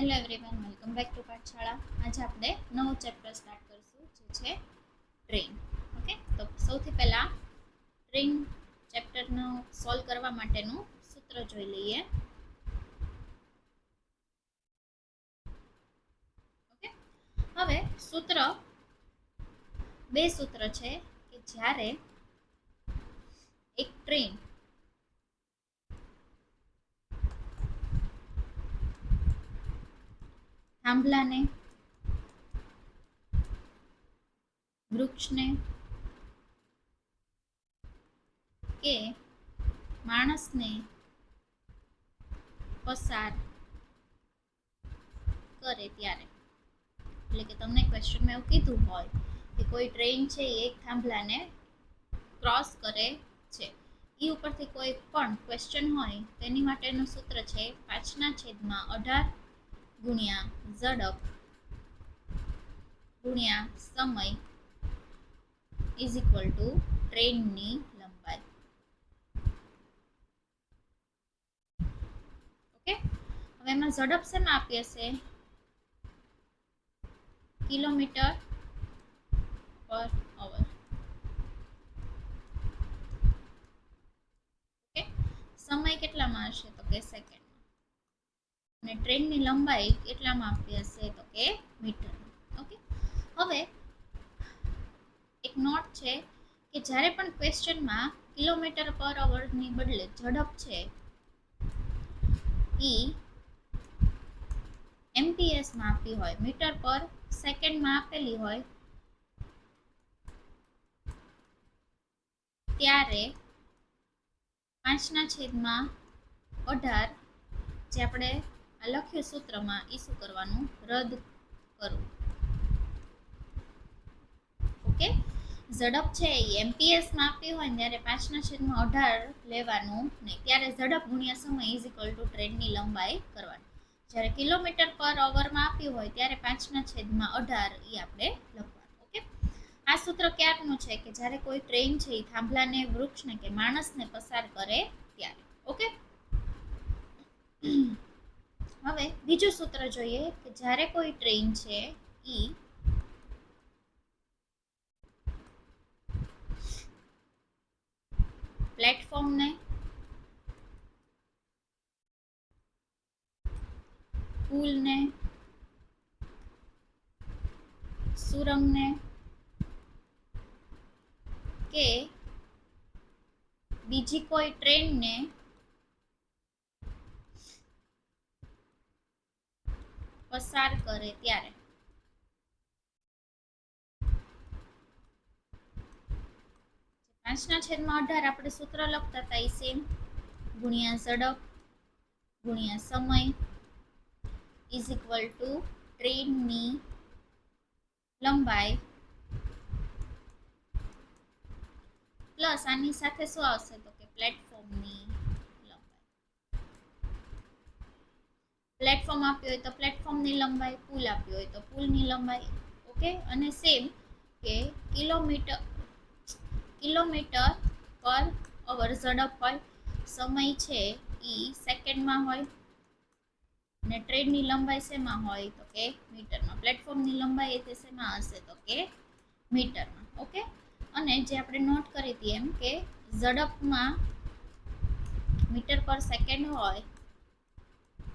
Hello everyone, welcome back to Pathshala. આજે આપણે નવો ચેપ્ટર સ્ટાર્ટ કરીશું, જે છે ટ્રેન. ઓકે, તો સૌથી પહેલા ટ્રેન ચેપ્ટરનો સોલ્વ કરવા માટેનું સૂત્ર જોઈ લઈએ. ઓકે, હવે બે સૂત્ર છે કે જ્યારે એક ટ્રેન થાંભલાને, વૃક્ષને કે માણસને પસાર કરે ત્યારે, એટલે કે તમને ક્વેશ્ચનમાં એવું કીધું હોય કે કોઈ ટ્રેન છે એ એક થાંભલાને ક્રોસ કરે છે, એ ઉપરથી કોઈ પણ ક્વેશ્ચન હોય તેની માટેનું સૂત્ર છે 5/18 ગુણ્યા ઝડપ ગુણ્યા સમય ઇઝ ઇક્વલ ટુ ટ્રેનની લંબાઈ. ઓકે, હવે એમાં ઝડપ શેમાં આપી હશે? કિલોમીટર પર અવર. ઓકે, સમય કેટલામાં હશે? તો કે સેકન્ડમાં. અને ટ્રેનની લંબાઈ કેટલામાં આપી હશે? તો કે મીટરમાં. ઓકે, હવે એક નોટ છે કે જ્યારે પણ ક્વેશ્ચનમાં કિલોમીટર પર અવરની બદલે ઝડપ છે ઈ એમપીએસમાં આપી હોય, મીટર પર સેકન્ડમાં આપેલી હોય, ત્યારે 5/18 જે આપણે લખ્યું સૂત્રમાં એ શું કરવાનું? રદ કરવું. ઓકે, ઝડપ છે એ એમપીએસમાં આપી હોય ત્યારે 5/18 લેવાનું નહીં, ત્યારે ઝડપ ગુણ્યા સમય ઇઝ ઇક્વલ ટુ ટ્રેનની લંબાઈ કરવાની. જ્યારે કિલોમીટર પર અવરમાં આપ્યું હોય ત્યારે 5/18 એ આપણે લખવાનું. ઓકે, આ સૂત્ર ક્યારનું છે? કે જ્યારે કોઈ ટ્રેન છે એ થાંભલાને, વૃક્ષને કે માણસને પસાર કરે ત્યારે. ઓકે, હવે બીજું સૂત્ર જોઈએ કે જ્યારે કોઈ ટ્રેન છે ઈ પ્લેટફોર્મને, પુલને, સુરંગને કે બીજી કોઈ ટ્રેનને પસાર કરે ત્યારે. 5/18 આપણે સૂત્ર લખતા હતા એ સેમ, ગુણ્યા ઝડપ ગુણ્યા સમય ઇઝ ઇક્વલ ટુ ટ્રેનની લંબાઈ પ્લસ આની સાથે શું આવશે? તો કે પ્લેટફોર્મની લંબાઈ. પ્લેટફોર્મ આપ્યું હોય તો પ્લેટફોર્મની લંબાઈ, પુલ આપ્યું હોય તો પુલની લંબાઈ. ઓકે, અને સેમ કે કિલોમીટર પર અવર ઝડપ હોય, સમય છે એ સેકન્ડમાં હોય, અને ટ્રેનની લંબાઈ શેમાં હોય? તો કે મીટરમાં. પ્લેટફોર્મની લંબાઈ એ શેમાં હશે? તો કે મીટરમાં. ઓકે, અને જે આપણે નોટ કરી હતી એમ કે ઝડપમાં મીટર પર સેકન્ડ હોય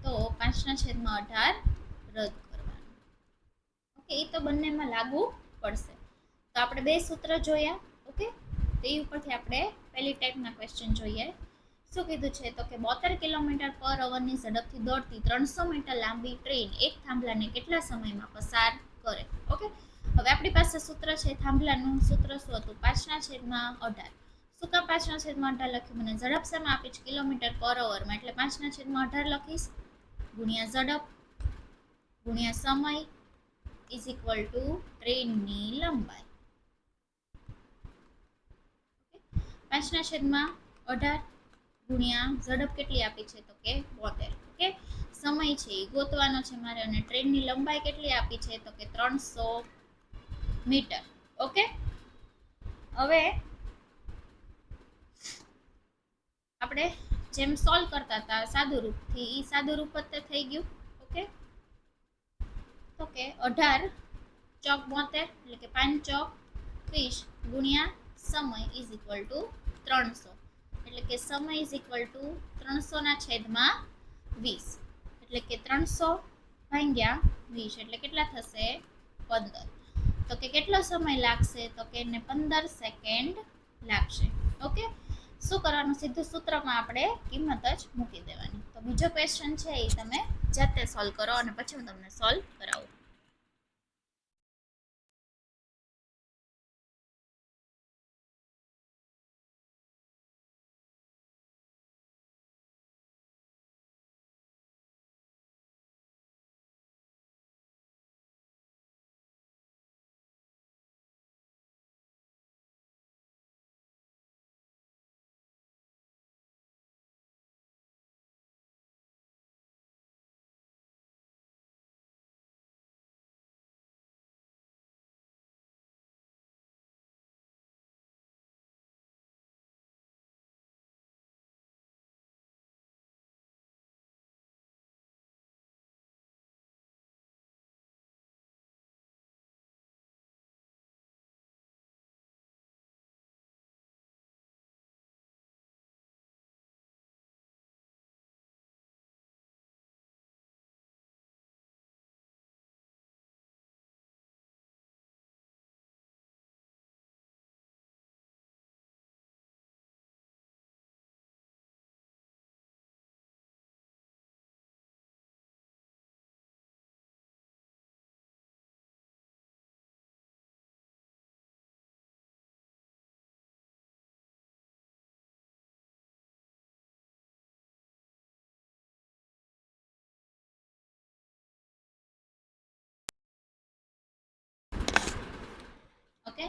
તો 5/18 રદ કરવાનું. ઓકે, એ તો બંનેમાં લાગુ પડશે. તો આપણે બે સૂત્ર જોયા. ઓકે, તે ઉપરથી આપણે પહેલી ટાઈપના ક્વેશ્ચન જોઈએ. શું કીધું છે? તો કે 72 કિલોમીટર પર અવરની ઝડપથી દોડતી 300 મીટર લાંબી ટ્રેન એક થાંભલાને કેટલા સમયમાં પસાર કરે? ઓકે, હવે આપણી પાસે સૂત્ર છે થાંભલાનું. સૂત્ર શું હતું? 5/18. શું કામ 5/18 લખ્યું? મને ઝડપ શેમાં આપી છે? કિલોમીટર પર અવરમાં, એટલે 5/18 લખીશ, ગુણ્યા ઝડપ ગુણ્યા સમય ઇઝ ઇક્વલ ટુ ટ્રેનની લંબાઈ. 5/18 ગુણ્યા ઝડપ કેટલી આપી છે? તો કે 72. ઓકે, સમય છે એ ગોતવાનો છે મારે, અને ટ્રેનની લંબાઈ કેટલી આપી છે? તો કે 300 મીટર. ઓકે, હવે આપણે જેમ સોલ્વ કરતા હતા સાદું રૂપથી, એ સાદું રૂપ જ થઈ ગયું. ઓકે, તો કે 18 ચોક 72 એટલે કે 5 ચોક 30 ગુણ્યા સમય ઇઝ ઇક્વલ ટુ 300 એટલે કે સમય ઇઝ ઇક્વલ ટુ 300 ના છેદમાં 20 એટલે કે 300 ભાગ્યા 20 એટલે કેટલા થશે 15 તો કે કેટલો સમય લાગશે તો કે એને 15 સેકન્ડ લાગશે ઓકે શું કરવાનું સીધું સૂત્રમાં આપણે કિંમત જ મૂકી દેવાની તો બીજો ક્વેશ્ચન છે એ તમે જાતે સોલ્વ કરો અને પછી હું તમને સોલ્વ કરાવું ઓકે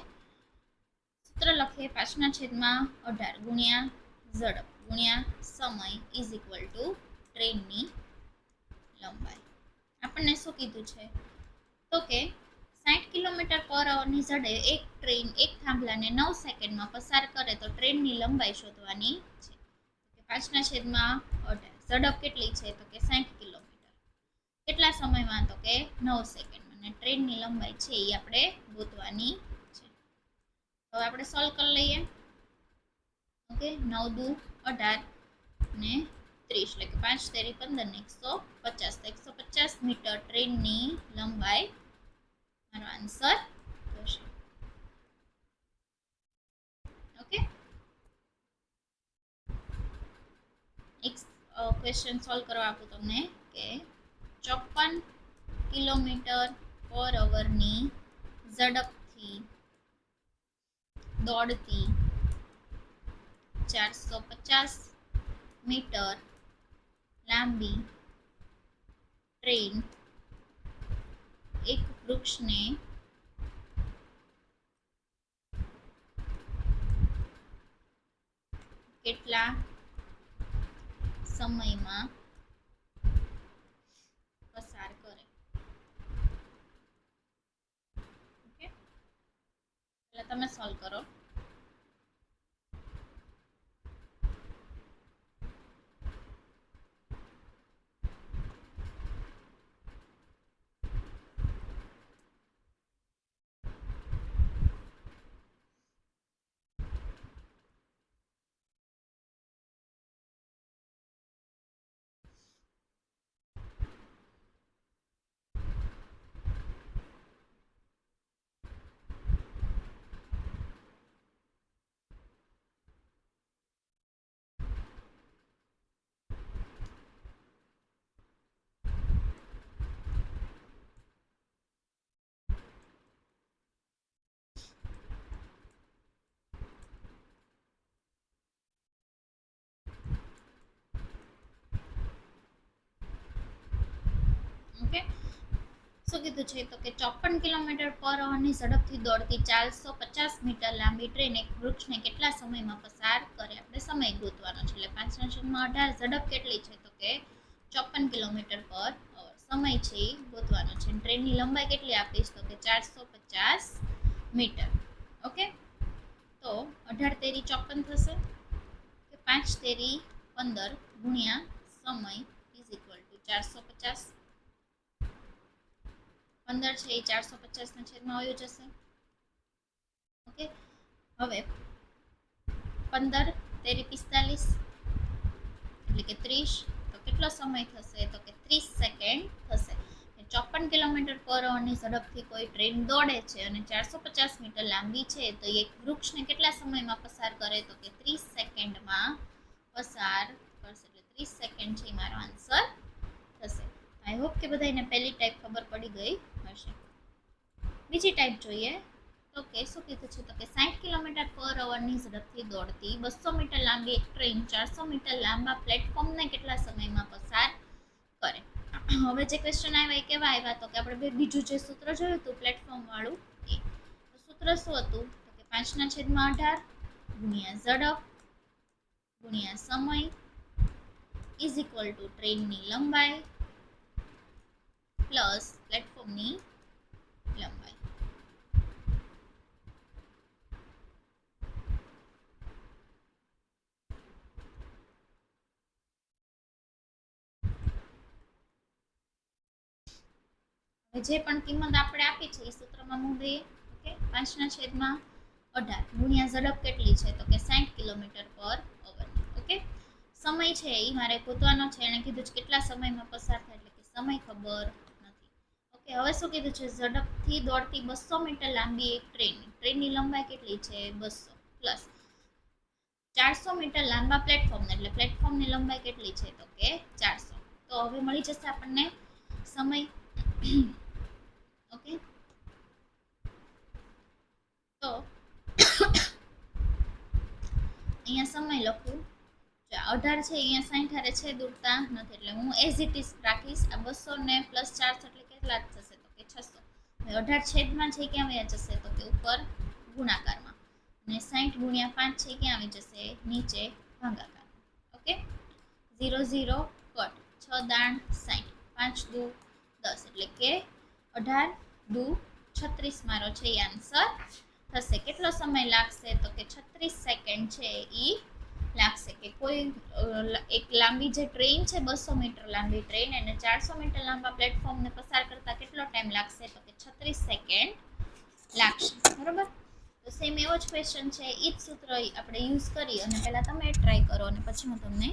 સૂત્ર લખીએ 5 ના છેદમાં 18 ગુણ્યા ઝડપ ગુણ્યા સમય ઇઝ ઇક્વલ ટુ ટ્રેનની લંબાઈ આપણને શું કીધું છે તો કે 60 કિલોમીટર પર અવરની ઝડપે એક ટ્રેન એક થાંભલાને 9 સેકન્ડમાં પસાર કરે તો ટ્રેનની લંબાઈ શોધવાની છે કે 5 ના છેદમાં 18 ઝડપ કેટલી છે તો કે 60 કિલોમીટર કેટલા સમયમાં તો કે 9 સેકન્ડમાં અને ટ્રેનની લંબાઈ છે એ આપણે ગોતવાની છે હવે આપણે સોલ્વ કરી લઈએ ઓકે 9 દુ 18 ને 30 એટલે કે 5 તેરી 15 ને 150 તો 150 મીટર ટ્રેનની લંબાઈ મારો આન્સર થશે ઓકે એક ક્વેશ્ચન સોલ્વ કરવા આપું તમને કે 54 કિલોમીટર પર અવરની ઝડપથી દોડતી 450 મીટર લાંબી ટ્રેન એક વૃક્ષને કેટલા સમયમાં પસાર કરે ઓકે એટલે તમે સોલ્વ કરો ઓકે શું કીધું છે તો કે 54 કિલોમીટર પર અવરની ઝડપથી દોડતી 450 મીટર લાંબી ટ્રેન એક વૃક્ષને કેટલા સમયમાં પસાર કરે આપણે સમય ગોતવાનો છે એટલે 5 ના છેદમાં 18 ઝડપ કેટલી છે તો કે 54 કિલોમીટર પર અવર સમય છે એ ગોતવાનો છે ટ્રેનની લંબાઈ કેટલી આપીશ તો કે 450 મીટર ઓકે તો 18 તેરી 54 થશે કે 5 તેરી 15 ગુણ્યા સમય ઇઝ ઇક્વલ ટુ 450 15 છે એ 450 ના છેદમાં વયો જશે. ઓકે, હવે 15 તેરી 45 એટલે કે 30, તો કેટલો સમય થશે? તો કે 30 સેકન્ડ થશે. 54 કિલોમીટર પર અવરની ઝડપથી કોઈ ટ્રેન દોડે છે અને 450 મીટર લાંબી છે, તો એક વૃક્ષને કેટલા સમયમાં પસાર કરે? તો કે 30 સેકન્ડમાં પસાર કરશે. એટલે 30 સેકન્ડ છે મારો આન્સર થશે. આઈ હોપ કે બધાને પહેલી ટાઈપ ખબર પડી ગઈ હશે. બીજી ટાઈપ જોઈએ તો કે શું કીધું છે? તો કે 60 કિલોમીટર પર અવરની ઝડપથી દોડતી 200 મીટર લાંબી એક ટ્રેન 400 મીટર લાંબા પ્લેટફોર્મને કેટલા સમયમાં પસાર કરે? હવે જે ક્વેશ્ચન આવ્યા એ કેવા આવ્યા? તો કે આપણે બીજું જે સૂત્ર જોયું હતું પ્લેટફોર્મ વાળું, એ સૂત્ર શું હતું? તો કે 5/18 ગુણ્યા ઝડપ ગુણ્યા સમય ઇઝ ઇક્વલ ટુ ટ્રેનની લંબાઈ પ્લસ પ્લેટફોર્મની લંબાઈ. જે પણ કિંમત આપણે આપી છે એ સૂત્રમાં મૂકીએ. ઓકે, 5/18 ગુણ્યા ઝડપ કેટલી છે? તો કે 60 કિલોમીટર પર અવર. ઓકે, સમય છે એ મારે ગોતવાનો છે. એને કીધું છે કેટલા સમયમાં પસાર થાય, એટલે કે સમય ખબર નથી. ઓકે, હવે શું કીધું છે? ઝડપથી દોડતી 200 મીટર લાંબી એક ટ્રેનની લંબાઈ કેટલી છે? 200 પ્લસ 400 મીટર લાંબા પ્લેટફોર્મ, એટલે પ્લેટફોર્મની લંબાઈ કેટલી છે? તો કે 400. તો હવે મળી જશે આપણને સમય. ઓકે, તો અહીંયા સમય લખું. 18 છે અહીંયા 60 હારે છે દૂરતા નથી, એટલે હું એઝ ઇટ ઇઝ રાખીશ. આ 200 ને પ્લસ 400 એટલે કેટલા થશે? તો કે 600. 18 છેદમાં છે ક્યાં વયા જશે? તો કે ઉપર ગુણાકારમાં. અને 60 ગુણ્યા 5 છે ક્યાં આવી જશે? નીચે ભાગાકાર. ઓકે, 0 0 કટ, 6 દાણ 60, 5 દુ 10, એટલે કે 18 દુ 36 મારો છે એ આન્સર થશે. કેટલો સમય લાગશે? તો કે 36 સેકન્ડ છે એ લાગશે. કે કોઈ એક લાંબી જે ટ્રેન છે 200 મીટર લાંબી ટ્રેન, અને 400 મીટર લાંબા પ્લેટફોર્મને પસાર કરતા કેટલો ટાઈમ લાગશે? તો કે 36 સેકન્ડ લાગશે. બરોબર, તો સેમ એવો જ ક્વેશ્ચન છે. એ જ સૂત્ર આપણે યુઝ કરી અને પહેલા તમે ટ્રાય કરો અને પછી હું તમને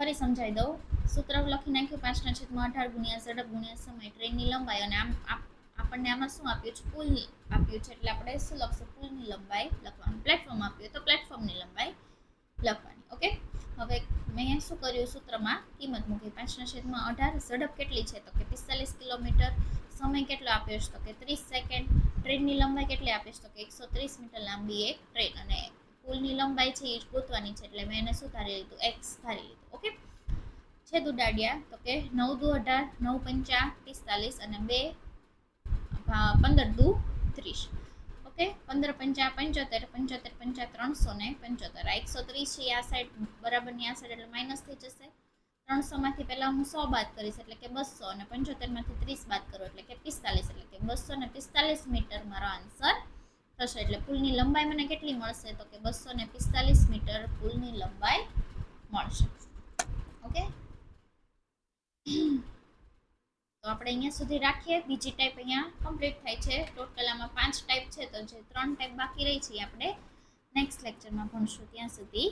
ફરી સમજાવી દઉં. સૂત્ર લખી નાખ્યું 5/18 ગુણ્યા ઝડપ ગુણ્યા સમય ટ્રેનની લંબાઈ અને આપણને આમાં શું આપ્યું છે પુલ આપ્યું છે એટલે આપણે શું લખશું પુલની લંબાઈ લખવાનું. પ્લેટફોર્મ આપ્યું તો પ્લેટફોર્મની લંબાઈ લખવાની. ઓકે, હવે મેં શું કર્યું સૂત્રમાં કિંમત મૂકી 5/18 ઝડપ કેટલી છે તો કે 45 કિલોમીટર. સમય કેટલો આપ્યો છે તો કે 30 સેકન્ડ. ટ્રેનની લંબાઈ કેટલી આપી છે તો કે 130 મીટર લાંબી એક ટ્રેન અને પુલની લંબાઈ છે એ જ ગોતવાની છે એટલે મેં એને શું ધારી લીધું x ધારી લીધું. ઓકે, છેદ ઉડાડ્યા તો કે 9 દુ 18 9 પંચા 45 અને 2 15 દુ 30. ઓકે, 15 પંચા 75 75 પંચા 375. આ 130 છે આ સાઈડ બરાબરની આ સાઈડ એટલે માઇનસ થઈ જશે. 300 માંથી પહેલા હું 100 બાદ કરીશ એટલે કે 200 અને 75 માંથી 30 બાદ કરો એટલે કે 45 એટલે કે 245 મીટર મારો આન્સર થશે. એટલે પુલની લંબાઈ મને કેટલી મળશે તો કે 245 મીટર પુલની લંબાઈ મળશે. ઓકે, તો આપણે અહીંયા સુધી રાખીએ. બીજી ટાઈપ અહીંયા કમ્પ્લીટ થાય છે. ટોટલ આમાં 5 ટાઈપ છે તો જે 3 ટાઈપ બાકી રહી છે આપણે નેક્સ્ટ લેક્ચરમાં ભણશું. ત્યાં સુધી